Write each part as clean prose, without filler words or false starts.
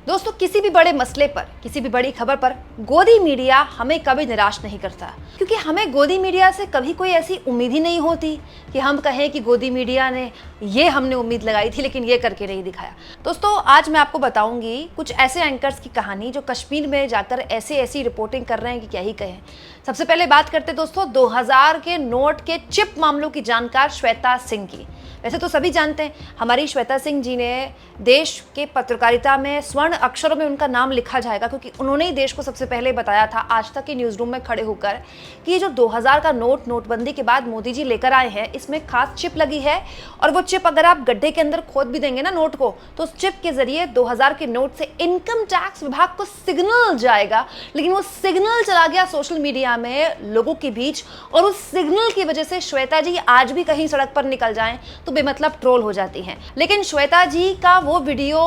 दोस्तों, किसी भी बड़े मसले पर, किसी भी बड़ी खबर पर गोदी मीडिया हमें कभी निराश नहीं करता, क्योंकि हमें गोदी मीडिया से कभी कोई ऐसी उम्मीद ही नहीं होती कि हम कहें कि गोदी मीडिया ने ये हमने उम्मीद लगाई थी लेकिन ये करके नहीं दिखाया। दोस्तों, आज मैं आपको बताऊंगी कुछ ऐसे एंकर्स की कहानी जो कश्मीर में जाकर ऐसी रिपोर्टिंग कर रहे हैं कि क्या ही कहें। सबसे पहले बात करते दोस्तों 2000 के नोट के चिप मामलों की जानकार श्वेता सिंह की। वैसे तो सभी जानते हैं, हमारी श्वेता सिंह जी ने देश के पत्रकारिता में स्वर्ण अक्षरों में उनका नाम लिखा जाएगा, क्योंकि उन्होंने ही देश को सबसे पहले बताया था आज तक के न्यूज़ रूम में खड़े होकर कि ये जो 2000 का नोटबंदी के बाद मोदी जी लेकर आए हैं, इसमें खास चिप लगी है। और वो चिप अगर आप गड्ढे के अंदर खोद भी देंगे ना नोट को, तो उस चिप के जरिए 2000 के नोट से इनकम टैक्स विभाग को सिग्नल जाएगा। लेकिन वो सिग्नल चला गया सोशल मीडिया में लोगों के बीच, और उस सिग्नल की वजह से श्वेता जी आज भी कहीं सड़क पर निकल जाएं तो बेमतलब ट्रोल हो जाती हैं। लेकिन श्वेता जी का वो वीडियो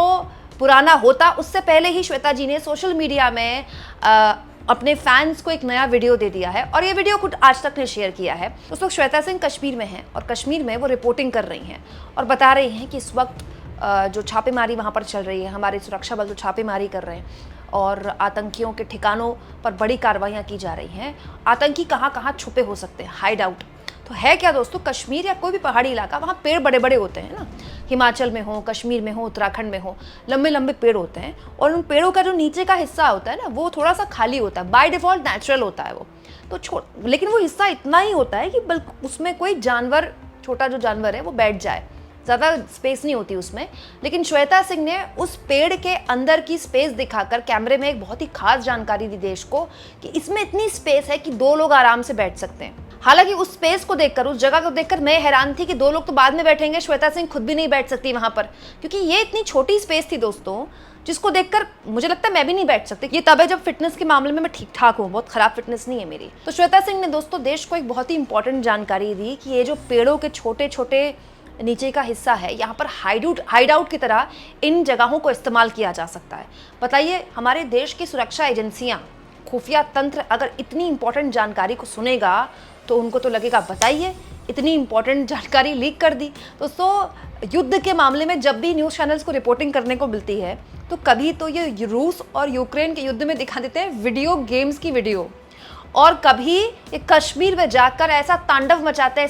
पुराना होता उससे पहले ही श्वेता जी ने सोशल मीडिया में अपने फैंस को एक नया वीडियो दे दिया है, और ये वीडियो खुद आज तक ने शेयर किया है। उस वक्त श्वेता सिंह कश्मीर में हैं और कश्मीर में वो रिपोर्टिंग कर रही हैं और बता रही हैं कि इस वक्त जो छापेमारी वहाँ पर चल रही है, हमारे सुरक्षा बल जो छापेमारी कर रहे हैं और आतंकियों के ठिकानों पर बड़ी कार्रवाइयाँ की जा रही हैं। आतंकी कहाँ कहाँ छुपे हो सकते हैं, हाइड आउट। तो है क्या दोस्तों, कश्मीर या कोई भी पहाड़ी इलाका, वहाँ पेड़ बड़े बड़े होते हैं ना, हिमाचल में हो, कश्मीर में हो, उत्तराखंड में हो, लंबे लंबे पेड़ होते हैं, और उन पेड़ों का जो नीचे का हिस्सा होता है ना, वो थोड़ा सा खाली होता है, बाय डिफॉल्ट नेचुरल होता है वो तो लेकिन वो हिस्सा इतना ही होता है कि बल्कि उसमें कोई जानवर, छोटा जो जानवर है वो बैठ जाए, ज़्यादा स्पेस नहीं होती उसमें। लेकिन श्वेता सिंह ने उस पेड़ के अंदर की स्पेस दिखाकर कैमरे में एक बहुत ही खास जानकारी दी देश को कि इसमें इतनी स्पेस है कि 2 लोग आराम से बैठ सकते हैं। हालांकि उस स्पेस को देखकर, उस जगह को देखकर मैं हैरान थी कि 2 लोग तो बाद में बैठेंगे, श्वेता सिंह खुद भी नहीं बैठ सकती वहां पर, क्योंकि ये इतनी छोटी स्पेस थी दोस्तों, जिसको देखकर मुझे लगता है मैं भी नहीं बैठ सकती। ये तब है जब फिटनेस के मामले में मैं ठीक ठाक हूँ, बहुत खराब फिटनेस नहीं है मेरी। तो श्वेता सिंह ने दोस्तों देश को एक बहुत ही इंपॉर्टेंट जानकारी दी कि ये जो पेड़ों के छोटे छोटे नीचे का हिस्सा है, यहाँ पर हाइड आउट की तरह इन जगहों को इस्तेमाल किया जा सकता है। बताइए, हमारे देश की सुरक्षा एजेंसियाँ, खुफिया तंत्र अगर इतनी इंपॉर्टेंट जानकारी को सुनेगा तो उनको तो लगेगा बताइए इतनी इंपॉर्टेंट जानकारी लीक कर दी। दोस्तों, युद्ध के मामले में जब भी न्यूज़ चैनल्स को रिपोर्टिंग करने को मिलती है तो कभी तो ये रूस और यूक्रेन के युद्ध में दिखा देते हैं वीडियो गेम्स की वीडियो, और कभी ये कश्मीर में जाकर ऐसा तांडव मचाते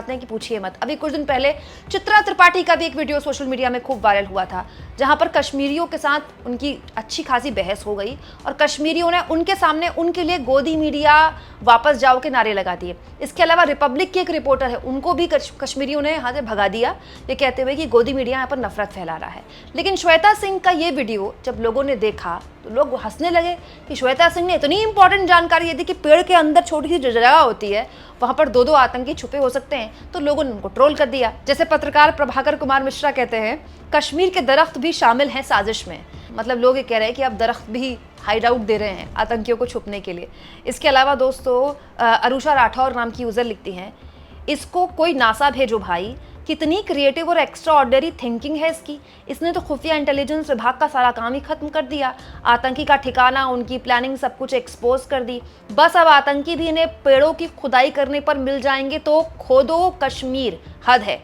हैं कि पूछिए मत। अभी कुछ दिन पहले चित्रा त्रिपाठी का भी एक वीडियो सोशल मीडिया में खूब वायरल हुआ था, जहां पर कश्मीरियों के साथ उनकी अच्छी खासी बहस हो गई और कश्मीरियों ने उनके सामने उनके लिए गोदी मीडिया वापस जाओ के नारे लगा दिए। इसके अलावा रिपब्लिक के एक रिपोर्टर है, उनको भी कश्मीरियों ने यहाँ से भगा दिया, ये कहते हुए कि गोदी मीडिया यहाँ पर नफरत फैला रहा है। लेकिन श्वेता सिंह का ये वीडियो जब लोगों ने देखा तो लोग हंसने लगे कि श्वेता सिंह ने इतनी इंपॉर्टेंट जानकारी ये दी कि पेड़ के अंदर छोटी सी जगह होती है, वहां पर 2 आतंकी छुपे हो सकते हैं, तो लोगों ने उनको ट्रोल कर दिया। जैसे पत्रकार प्रभाकर कुमार मिश्रा कहते हैं, कश्मीर के दरख्त भी शामिल हैं साजिश में। मतलब लोग ये कह रहे हैं कि अब दरख्त भी हाइड आउट दे रहे हैं आतंकियों को छुपने के लिए। इसके अलावा दोस्तों अरुषा राठौर नाम की यूजर लिखती हैं, इसको कोई नासा भेजो भाई, कितनी क्रिएटिव और एक्स्ट्रा ऑर्डिनरी थिंकिंग है इसकी। इसने तो खुफिया इंटेलिजेंस विभाग का सारा काम ही खत्म कर दिया, आतंकी का ठिकाना, उनकी प्लानिंग, सब कुछ एक्सपोज कर दी। बस अब आतंकी भी इन्हें पेड़ों की खुदाई करने पर मिल जाएंगे, तो खोदो कश्मीर, हद है।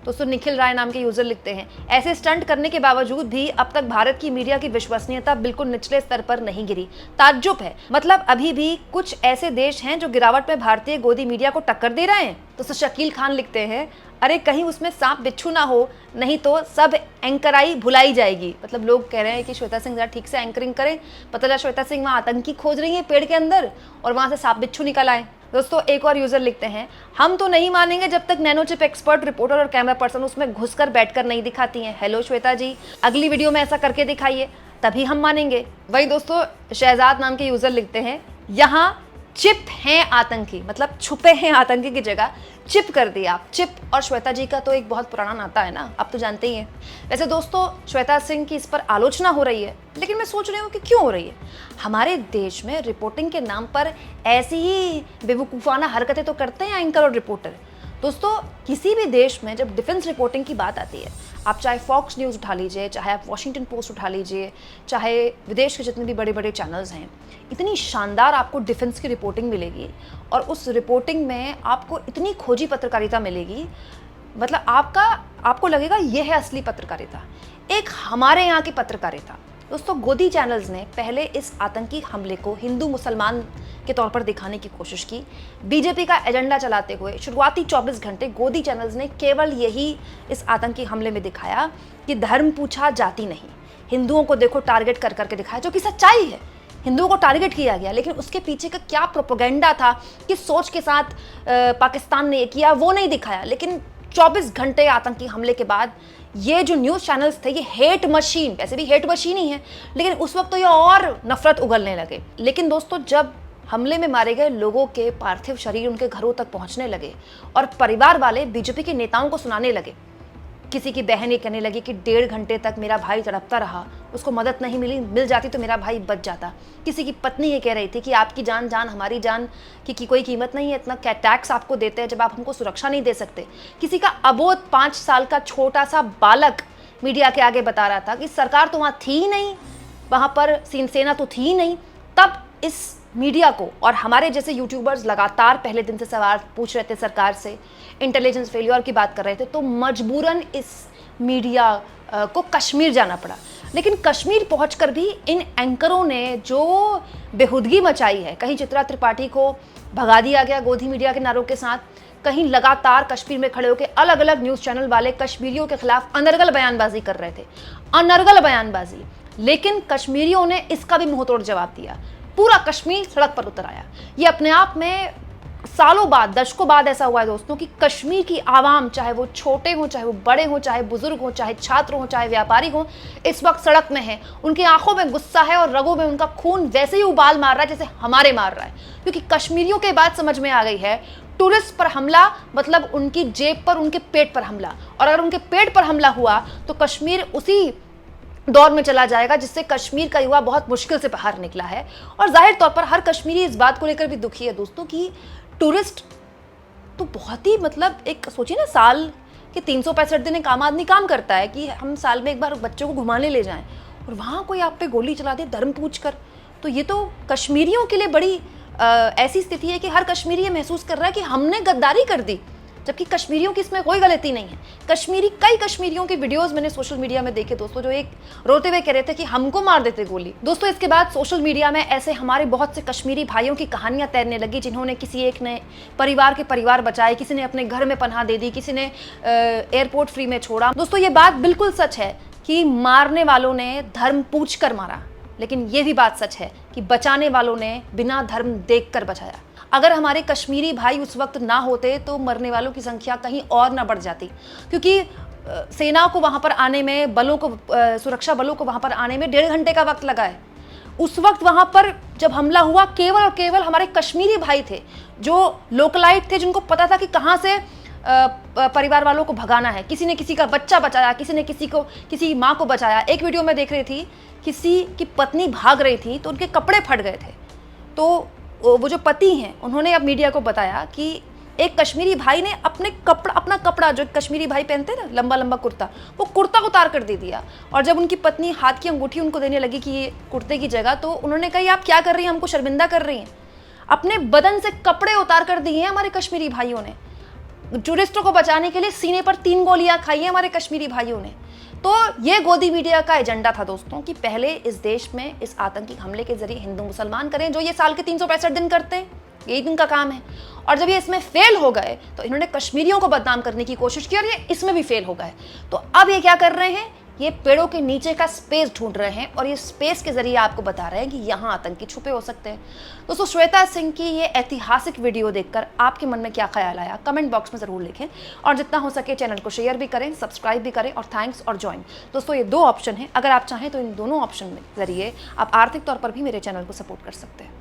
दोस्तों निखिल राय नाम के यूजर लिखते हैं, ऐसे स्टंट करने के बावजूद भी अब तक भारत की मीडिया की विश्वसनीयता बिल्कुल निचले स्तर पर नहीं गिरी। ताज्जुब है, मतलब अभी भी कुछ ऐसे देश हैं जो गिरावट में भारतीय गोदी मीडिया को टक्कर दे रहे हैं। तो शकील खान लिखते हैं, अरे कहीं उसमें सांप बिच्छू ना हो, नहीं तो सब एंकराई भुलाई जाएगी। मतलब लोग कह रहे हैं कि श्वेता सिंह जरा ठीक से एंकरिंग करें, पता चला श्वेता सिंह वहाँ आतंकी खोज रही है पेड़ के अंदर और वहाँ से सांप बिच्छू निकल आए। दोस्तों एक और यूजर लिखते हैं, हम तो नहीं मानेंगे जब तक नैनोचिप एक्सपर्ट रिपोर्टर और कैमरा पर्सन उसमें घुसकर बैठकर नहीं दिखाती हैं। हेलो श्वेता जी, अगली वीडियो में ऐसा करके दिखाइए, तभी हम मानेंगे। वही दोस्तों शहजाद नाम के यूजर लिखते हैं, यहाँ चिप हैं आतंकी, मतलब छुपे हैं आतंकी की जगह चिप कर दिया आप। चिप और श्वेता जी का तो एक बहुत पुराना नाता है ना, आप तो जानते ही हैं। वैसे दोस्तों श्वेता सिंह की इस पर आलोचना हो रही है, लेकिन मैं सोच रही हूँ कि क्यों हो रही है। हमारे देश में रिपोर्टिंग के नाम पर ऐसी ही बेवकूफ़ाना हरकतें तो करते हैं एंकर और रिपोर्टर। दोस्तों किसी भी देश में जब डिफेंस रिपोर्टिंग की बात आती है, आप चाहे फॉक्स न्यूज़ उठा लीजिए, चाहे आप वॉशिंगटन पोस्ट उठा लीजिए, चाहे विदेश के जितने भी बड़े बड़े चैनल्स हैं, इतनी शानदार आपको डिफेंस की रिपोर्टिंग मिलेगी और उस रिपोर्टिंग में आपको इतनी खोजी पत्रकारिता मिलेगी, मतलब आपको लगेगा ये है असली पत्रकारिता। एक हमारे यहाँ की पत्रकारिता दोस्तों गोदी चैनल्स ने पहले इस आतंकी हमले को हिंदू मुसलमान के तौर पर दिखाने की कोशिश की। बीजेपी का एजेंडा चलाते हुए शुरुआती 24 घंटे गोदी चैनल्स ने केवल यही इस आतंकी हमले में दिखाया कि धर्म पूछा जाति नहीं। हिंदुओं को देखो टारगेट कर करके दिखाया, जो कि सच्चाई है, हिंदुओं को टारगेट किया गया, लेकिन उसके पीछे का क्या प्रोपेगेंडा था, किस सोच के साथ पाकिस्तान ने ये किया, वो नहीं दिखाया। लेकिन 24 घंटे आतंकी हमले के बाद ये जो न्यूज़ चैनल्स थे, ये हेट मशीन, वैसे भी हेट मशीन ही है, लेकिन उस वक्त तो ये और नफरत उगलने लगे। लेकिन दोस्तों जब हमले में मारे गए लोगों के पार्थिव शरीर उनके घरों तक पहुंचने लगे और परिवार वाले बीजेपी के नेताओं को सुनाने लगे, किसी की बहन ये कहने लगी कि 1.5 घंटे तक मेरा भाई तड़पता रहा, उसको मदद नहीं मिल जाती तो मेरा भाई बच जाता। किसी की पत्नी ये कह रही थी कि आपकी जान हमारी जान की कोई कीमत नहीं है, इतना क्या टैक्स आपको देते हैं जब आप हमको सुरक्षा नहीं दे सकते। किसी का अबोध 5 साल का छोटा सा बालक मीडिया के आगे बता रहा था कि सरकार तो वहाँ थी ही नहीं, वहाँ पर सेना तो थी ही नहीं। तब इस मीडिया को और हमारे जैसे यूट्यूबर्स लगातार पहले दिन से सवाल पूछ रहे थे सरकार से, इंटेलिजेंस फेल्योर की बात कर रहे थे, तो मजबूरन इस मीडिया को कश्मीर जाना पड़ा। लेकिन कश्मीर पहुंचकर भी इन एंकरों ने जो बेहुदगी मचाई है, कहीं चित्रा त्रिपाठी को भगा दिया गया गोदी मीडिया के नारों के साथ, कहीं लगातार कश्मीर में खड़े होकर अलग अलग न्यूज़ चैनल वाले कश्मीरियों के खिलाफ अनर्गल बयानबाजी कर रहे थे, अनर्गल बयानबाजी। लेकिन कश्मीरियों ने इसका भी मुंहतोड़ जवाब दिया, पूरा कश्मीर सड़क पर उतर आया। ये अपने आप में सालों बाद, दशकों बाद ऐसा हुआ है दोस्तों कि कश्मीर की आवाम, चाहे वो छोटे हों, चाहे वो बड़े हों, चाहे बुजुर्ग हों, चाहे छात्र हों, चाहे व्यापारी हों, इस वक्त सड़क में है। उनकी आंखों में गुस्सा है और रगों में उनका खून वैसे ही उबाल मार रहा है जैसे हमारे मार रहा है। क्योंकि कश्मीरियों के बात समझ में आ गई है, टूरिस्ट पर हमला मतलब उनकी जेब पर, उनके पेट पर हमला, और अगर उनके पेट पर हमला हुआ तो कश्मीर उसी दौर में चला जाएगा जिससे कश्मीर का युवा बहुत मुश्किल से बाहर निकला है। और जाहिर तौर पर हर कश्मीरी इस बात को लेकर भी दुखी है दोस्तों कि टूरिस्ट तो बहुत ही, मतलब एक सोचिए ना, साल के 365 दिन एक आम आदमी काम करता है कि हम साल में एक बार बच्चों को घुमाने ले जाएं, और वहाँ कोई आप पे गोली चला दे धर्म पूछकर, तो ये तो कश्मीरियों के लिए बड़ी ऐसी स्थिति है कि हर कश्मीरी ये महसूस कर रहा है कि हमने गद्दारी कर दी, जबकि कश्मीरियों की इसमें कोई गलती नहीं है। कई कश्मीरियों की वीडियोस मैंने सोशल मीडिया में देखे दोस्तों, जो एक रोते हुए कह रहे थे कि हमको मार देते गोली। दोस्तों इसके बाद सोशल मीडिया में ऐसे हमारे बहुत से कश्मीरी भाइयों की कहानियां तैरने लगी, जिन्होंने किसी एक ने परिवार बचाए, किसी ने अपने घर में पनाह दे दी, किसी ने एयरपोर्ट फ्री में छोड़ा। दोस्तों ये बात बिल्कुल सच है कि मारने वालों ने धर्म पूछ कर मारा, लेकिन ये भी बात सच है कि बचाने वालों ने बिना धर्म देख कर बचाया। अगर हमारे कश्मीरी भाई उस वक्त ना होते तो मरने वालों की संख्या कहीं और ना बढ़ जाती, क्योंकि सेना को वहां पर आने में, सुरक्षा बलों को वहां पर आने में 1.5 घंटे का वक्त लगा है। उस वक्त वहां पर जब हमला हुआ, केवल और केवल हमारे कश्मीरी भाई थे जो लोकलाइट थे, जिनको पता था कि कहां से परिवार वालों को भगाना है। किसी ने किसी का बच्चा बचाया, किसी ने किसी माँ को बचाया। एक वीडियो में देख रही थी, किसी की पत्नी भाग रही थी तो उनके कपड़े फट गए थे, तो वो जो पति हैं उन्होंने अब मीडिया को बताया कि एक कश्मीरी भाई ने अपना कपड़ा जो कश्मीरी भाई पहनते हैं ना, लंबा लंबा कुर्ता, वो कुर्ता उतार कर दे दिया। और जब उनकी पत्नी हाथ की अंगूठी उनको देने लगी कि ये कुर्ते की जगह, तो उन्होंने कहा आप क्या कर रही हैं, हमको शर्मिंदा कर रही हैं। अपने बदन से कपड़े उतार कर दिए हैं हमारे कश्मीरी भाइयों ने। टूरिस्टों को बचाने के लिए सीने पर 3 गोलियां खाई हैं हमारे कश्मीरी भाइयों ने। तो ये गोदी मीडिया का एजेंडा था दोस्तों कि पहले इस देश में इस आतंकी हमले के जरिए हिंदू मुसलमान करें, जो ये साल के 365 दिन करते हैं, यही इनका काम है। और जब ये इसमें फेल हो गए तो इन्होंने कश्मीरियों को बदनाम करने की कोशिश की और ये इसमें भी फेल हो गए। तो अब ये क्या कर रहे हैं, ये पेड़ों के नीचे का स्पेस ढूंढ रहे हैं और ये स्पेस के जरिए आपको बता रहे हैं कि यहाँ आतंकी छुपे हो सकते हैं। दोस्तों श्वेता सिंह की ये ऐतिहासिक वीडियो देखकर आपके मन में क्या ख्याल आया, कमेंट बॉक्स में ज़रूर लिखें, और जितना हो सके चैनल को शेयर भी करें, सब्सक्राइब भी करें, और थैंक्स और ज्वाइन। दोस्तों ये 2 ऑप्शन हैं, अगर आप चाहें तो इन दोनों ऑप्शन के जरिए आप आर्थिक तौर पर भी मेरे चैनल को सपोर्ट कर सकते हैं।